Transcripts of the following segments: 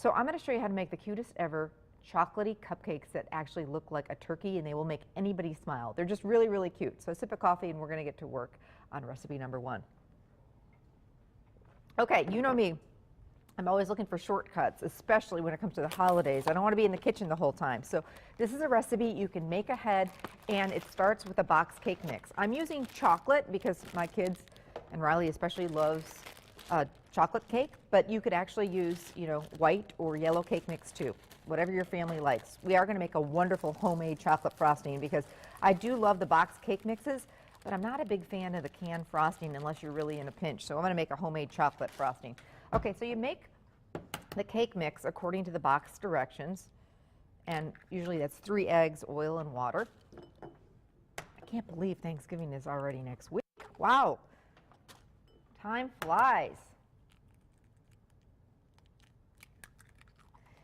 So I'm going to show you how to make the cutest ever chocolatey cupcakes that actually look like a turkey, and they will make anybody smile. They're just really, really cute. So a sip of coffee and we're going to get to work on recipe number 1. Okay, you know me. I'm always looking for shortcuts, especially when it comes to the holidays. I don't want to be in the kitchen the whole time. So this is a recipe you can make ahead, and it starts with a box cake mix. I'm using chocolate because my kids, and Riley especially, loves chocolate cake, but you could actually use, white or yellow cake mix too, whatever your family likes. We are going to make a wonderful homemade chocolate frosting because I do love the box cake mixes, but I'm not a big fan of the canned frosting unless you're really in a pinch. So I'm going to make a homemade chocolate frosting. Okay, so you make the cake mix according to the box directions, and usually that's 3 eggs, oil, and water. I can't believe Thanksgiving is already next week. Wow, time flies.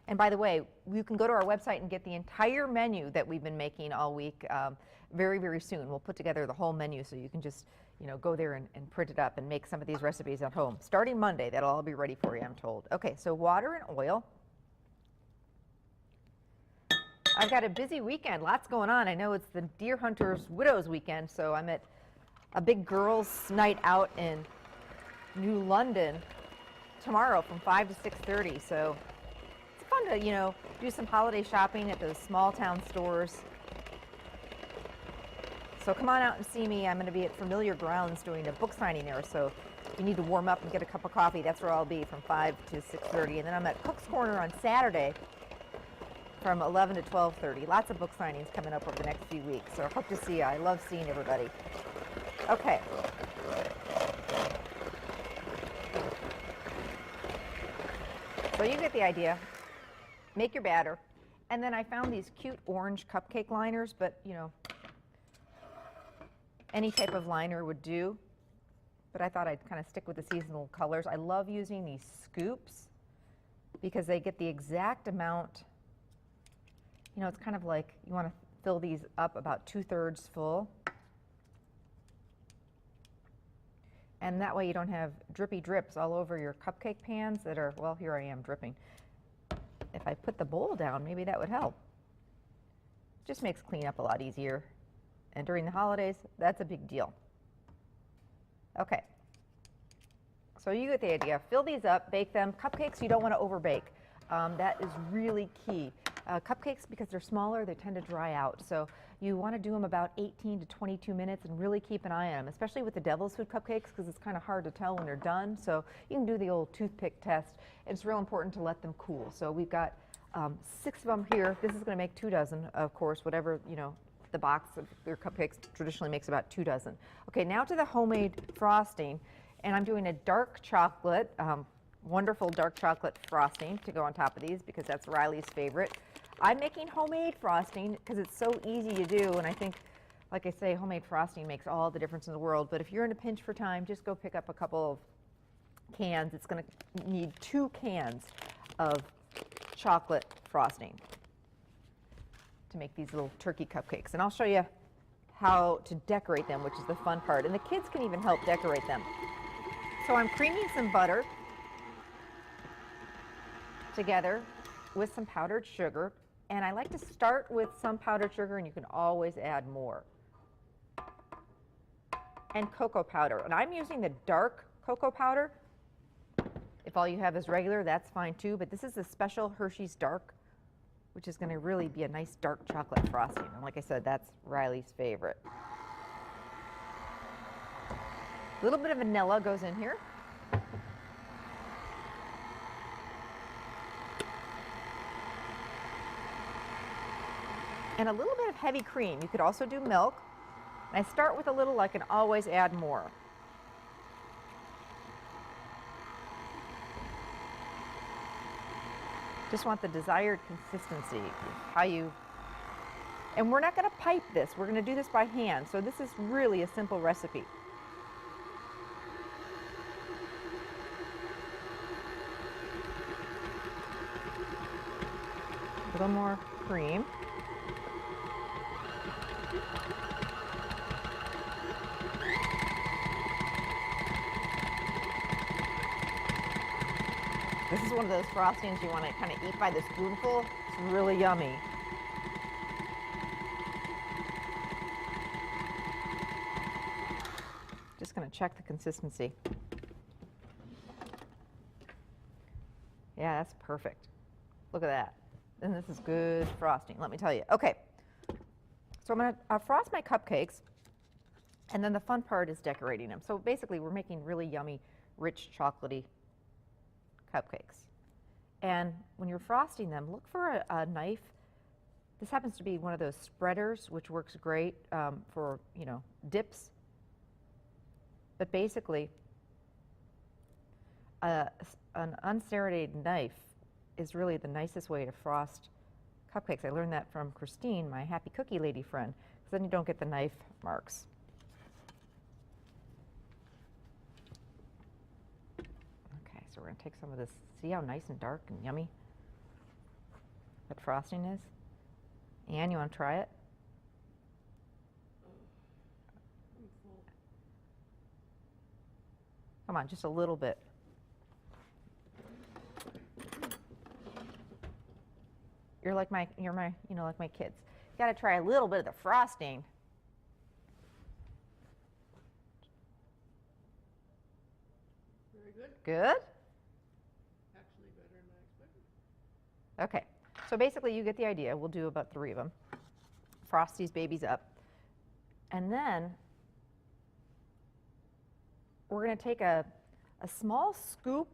And by the way, you can go to our website and get the entire menu that we've been making all week very, very soon. We'll put together the whole menu so you can just go there and print it up and make some of these recipes at home. Starting Monday, that'll all be ready for you, I'm told. Okay, so water and oil. I've got a busy weekend, lots going on. I know it's the Deer Hunters Widows weekend, so I'm at a big girls' night out in New London tomorrow from 5 to 6:30. So it's fun to, do some holiday shopping at those small town stores. So come on out and see me. I'm going to be at Familiar Grounds doing a book signing there. So if you need to warm up and get a cup of coffee, that's where I'll be from 5 to 6:30. And then I'm at Cook's Corner on Saturday from 11 to 12:30. Lots of book signings coming up over the next few weeks. So I hope to see you. I love seeing everybody. Okay. So you get the idea. Make your batter. And then I found these cute orange cupcake liners, but any type of liner would do, but I thought I'd kind of stick with the seasonal colors. I love using these scoops because they get the exact amount. It's kind of like you want to fill these up about 2/3 full. And that way you don't have drippy drips all over your cupcake pans that are, well, here I am dripping. If I put the bowl down, maybe that would help. Just makes cleanup a lot easier. And during the holidays, that's a big deal. Okay. So you get the idea. Fill these up, bake them. Cupcakes, you don't want to overbake. That is really key. Cupcakes, because they're smaller, they tend to dry out. So you want to do them about 18 to 22 minutes and really keep an eye on them, especially with the devil's food cupcakes, because it's kind of hard to tell when they're done. So you can do the old toothpick test. It's real important to let them cool. So we've got 6 of them here. This is going to make 2 dozen, of course, whatever, the box of your cupcakes traditionally makes about 2 dozen. Okay, now to the homemade frosting, and I'm doing a dark chocolate, wonderful dark chocolate frosting to go on top of these because that's Riley's favorite. I'm making homemade frosting because it's so easy to do, and I think, like I say, homemade frosting makes all the difference in the world. But if you're in a pinch for time, just go pick up a couple of cans. It's going to need 2 cans of chocolate frosting to make these little turkey cupcakes. And I'll show you how to decorate them, which is the fun part. And the kids can even help decorate them. So I'm creaming some butter together with some powdered sugar. And I like to start with some powdered sugar, and you can always add more. And cocoa powder. And I'm using the dark cocoa powder. If all you have is regular, that's fine too. But this is the special Hershey's Dark, which is going to really be a nice dark chocolate frosting. And like I said, that's Riley's favorite. A little bit of vanilla goes in here. And a little bit of heavy cream. You could also do milk. And I start with a little, I can always add more. Just want the desired consistency, and we're not going to pipe this. We're going to do this by hand. So this is really a simple recipe. A little more cream. This is one of those frostings you want to kind of eat by the spoonful. It's really yummy. Just going to check the consistency. Yeah, that's perfect. Look at that. And this is good frosting, let me tell you. Okay, so I'm going to frost my cupcakes, and then the fun part is decorating them. So basically, we're making really yummy, rich, chocolatey cupcakes. And when you're frosting them, look for a knife. This happens to be one of those spreaders, which works great for, you know, dips. But basically, an unserrated knife is really the nicest way to frost cupcakes. I learned that from Christine, my happy cookie lady friend, because then you don't get the knife marks. Okay, so we're going to take some of this. See how nice and dark and yummy that frosting is? Anne, you want to try it? Come on, just a little bit. You're like my kids. You got to try a little bit of the frosting. Very good. Good? Actually better than I expected. Okay, so basically you get the idea. We'll do about 3 of them. Frost these babies up. And then we're going to take a small scoop,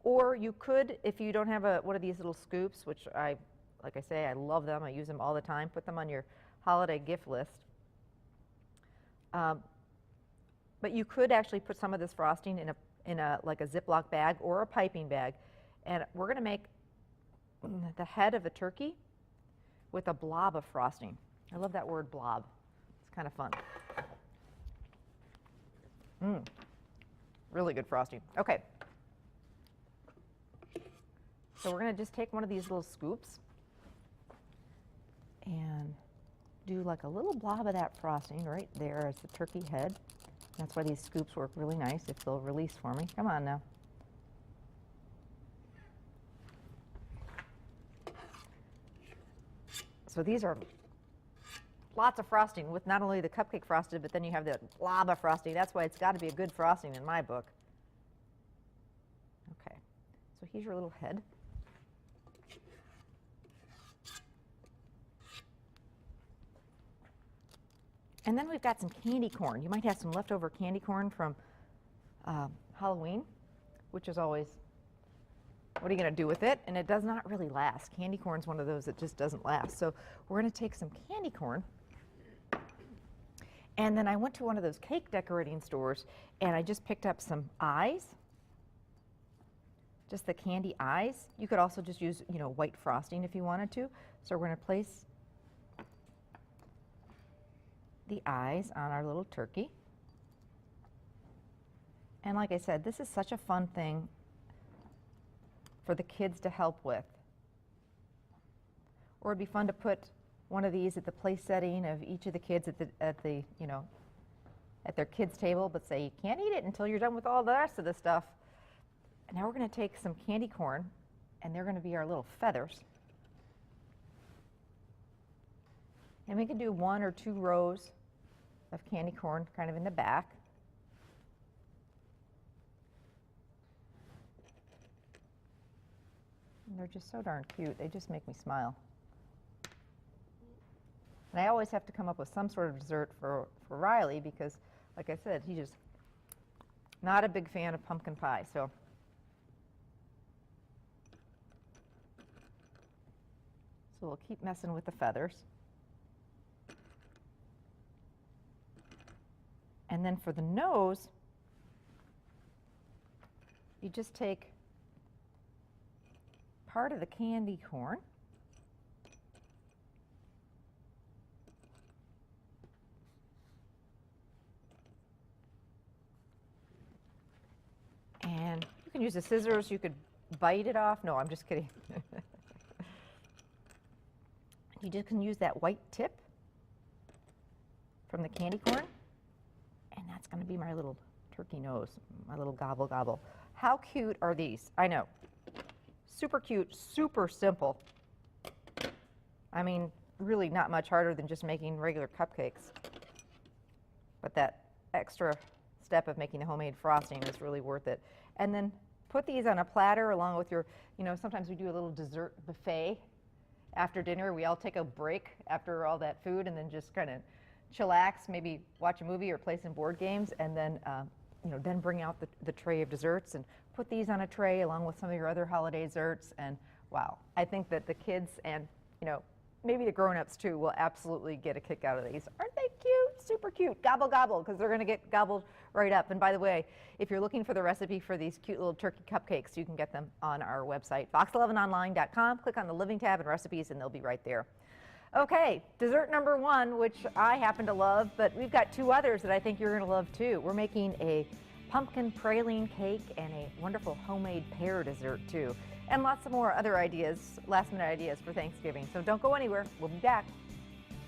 or you could, if you don't have one of these little scoops, which like I say, I love them. I use them all the time. Put them on your holiday gift list. But you could actually put some of this frosting in like a Ziploc bag or a piping bag, and we're going to make the head of a turkey with a blob of frosting. I love that word, blob. It's kind of fun. Really good frosting. Okay. So we're going to just take one of these little scoops and do like a little blob of that frosting right there as the turkey head. That's why these scoops work really nice if they'll release for me. Come on now. So these are lots of frosting with not only the cupcake frosted, but then you have the blob of frosting. That's why it's got to be a good frosting in my book. Okay, so here's your little head. And then we've got some candy corn. You might have some leftover candy corn from Halloween, which is always, what are you going to do with it? And it does not really last. Candy corn's one of those that just doesn't last. So we're going to take some candy corn. And then I went to one of those cake decorating stores, and I just picked up some eyes, just the candy eyes. You could also just use, you know, white frosting if you wanted to. So we're going to place the eyes on our little turkey. And like I said, this is such a fun thing for the kids to help with. Or it'd be fun to put one of these at the place setting of each of the kids at their kids' table, but say you can't eat it until you're done with all the rest of the stuff. And now we're going to take some candy corn, and they're going to be our little feathers. And we can do 1 or 2 rows of candy corn kind of in the back. And they're just so darn cute. They just make me smile. And I always have to come up with some sort of dessert for Riley because, like I said, he's just not a big fan of pumpkin pie. So we'll keep messing with the feathers. And then for the nose, you just take part of the candy corn and you can use the scissors, you could bite it off. No, I'm just kidding. You just can use that white tip from the candy corn. And that's going to be my little turkey nose, my little gobble gobble. How cute are these? I know. Super cute, super simple. I mean, really not much harder than just making regular cupcakes. But that extra step of making the homemade frosting is really worth it. And then put these on a platter along with your, sometimes we do a little dessert buffet after dinner. We all take a break after all that food and then just kind of chillax, maybe watch a movie or play some board games, and then, then bring out the tray of desserts and put these on a tray along with some of your other holiday desserts. And wow, I think that the kids and, maybe the grown-ups too will absolutely get a kick out of these. Aren't they cute? Super cute. Gobble, gobble, because they're going to get gobbled right up. And by the way, if you're looking for the recipe for these cute little turkey cupcakes, you can get them on our website, fox11online.com. Click on the Living tab and recipes, and they'll be right there. Okay, dessert number 1, which I happen to love, but we've got 2 others that I think you're going to love too. We're making a pumpkin praline cake and a wonderful homemade pear dessert too. And lots of more other ideas, last-minute ideas for Thanksgiving. So don't go anywhere. We'll be back.